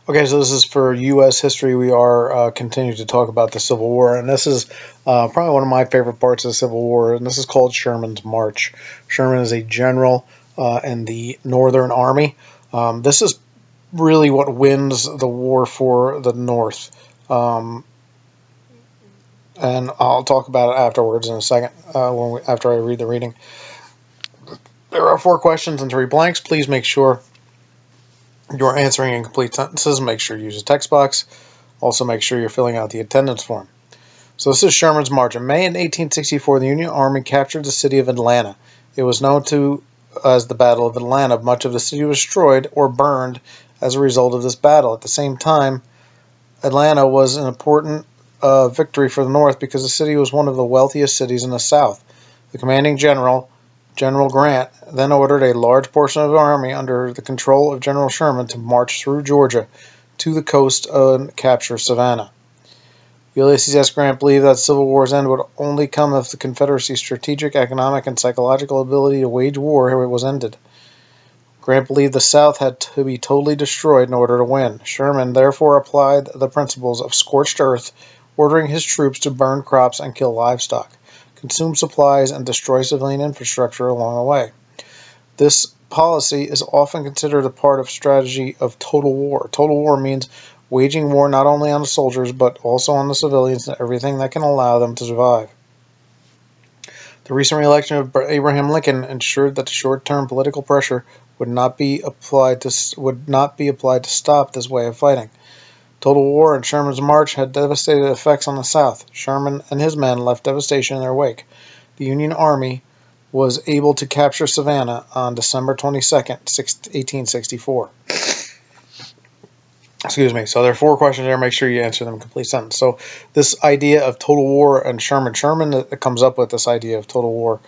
Okay, so this is for U.S. history. We are continuing to talk about the Civil War, and this is probably one of my favorite parts of the Civil War, and this is called Sherman's March. Sherman is a general in the Northern Army. This is really what wins the war for the North, and I'll talk about it afterwards in a second after I read the reading. There are 4 questions and 3 blanks. Please make sure you're answering in complete sentences. Make sure you use a text box. Also, make sure you're filling out the attendance form. So this is Sherman's March. In May 1864, the Union Army captured the city of Atlanta. It was known as the Battle of Atlanta. Much of the city was destroyed or burned as a result of this battle. At the same time, Atlanta was an important victory for the North because the city was one of the wealthiest cities in the South. The commanding general, General Grant, then ordered a large portion of the army under the control of General Sherman to march through Georgia to the coast and capture Savannah. Ulysses S. Grant believed that Civil War's end would only come if the Confederacy's strategic, economic, and psychological ability to wage war was ended. Grant believed the South had to be totally destroyed in order to win. Sherman therefore applied the principles of scorched earth, ordering his troops to burn crops and kill livestock, consume supplies, and destroy civilian infrastructure along the way. This policy is often considered a part of strategy of total war. Total war means waging war not only on the soldiers but also on the civilians and everything that can allow them to survive. The recent re-election of Abraham Lincoln ensured that the short-term political pressure would not be applied to stop this way of fighting. Total war and Sherman's march had devastating effects on the South. Sherman and his men left devastation in their wake. The Union Army was able to capture Savannah on December 22nd, 1864. Excuse me. So there are 4 questions there. Make sure you answer them in complete sentence. So this idea of total war and Sherman comes up with this idea of total war,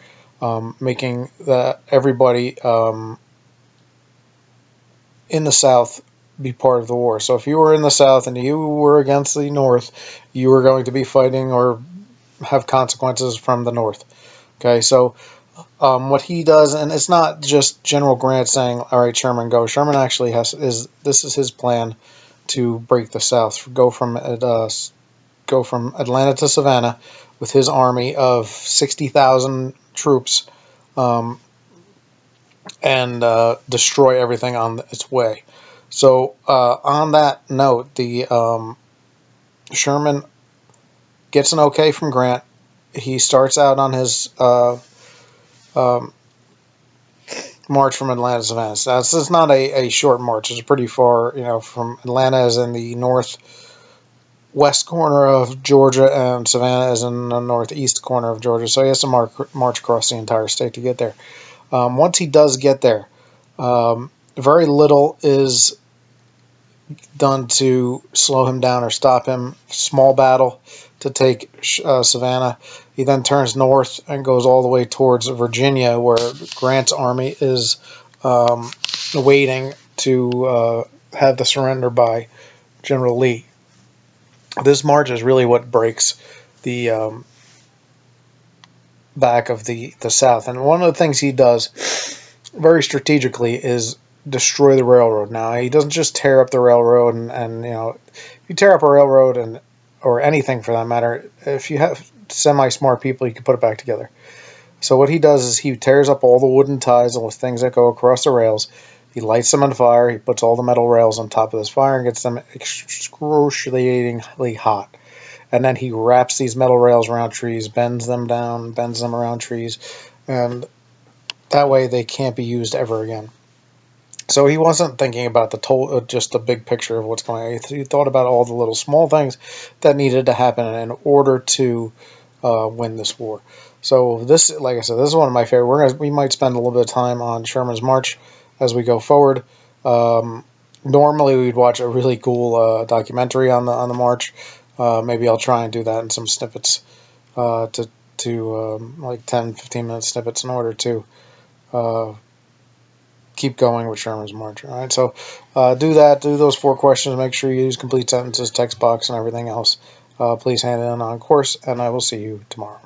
making everybody in the South be part of the war. So if you were in the South and you were against the North, you were going to be fighting or have consequences from the North. Okay, so what he does, and it's not just General Grant saying, "All right, Sherman, go." Sherman actually this is his plan to break the South, go from Atlanta to Savannah with his army of 60,000 troops, and destroy everything on its way. So on that note, the Sherman gets an okay from Grant. He starts out on his march from Atlanta to Savannah. So it's not a short march. It's pretty far. From Atlanta is in the northwest corner of Georgia, and Savannah is in the northeast corner of Georgia. So he has to march across the entire state to get there. Once he does get there, very little is done to slow him down or stop him. Small battle to take Savannah. He then turns north and goes all the way towards Virginia, where Grant's army is waiting to have the surrender by General Lee. This march is really what breaks the back of the South. And one of the things he does very strategically is destroy the railroad. Now, he doesn't just tear up the railroad, and if you tear up a railroad or anything for that matter, if you have semi-smart people, you can put it back together. So what he does is he tears up all the wooden ties and things that go across the rails. He lights them on fire. He puts all the metal rails on top of this fire and gets them excruciatingly hot. And then he wraps these metal rails around trees, bends them down, bends them around trees, and that way they can't be used ever again. So he wasn't thinking about just the big picture of what's going on. He thought about all the little small things that needed to happen in order to win this war. So this, like I said, this is one of my favorite. We might spend a little bit of time on Sherman's March as we go forward. Normally we'd watch a really cool documentary on the march. Maybe I'll try and do that in some snippets, like 10, 15-minute snippets in order to keep going with Sherman's March. All right, so do that. Do those 4 questions. Make sure you use complete sentences, text box, and everything else. Please hand it in on course, and I will see you tomorrow.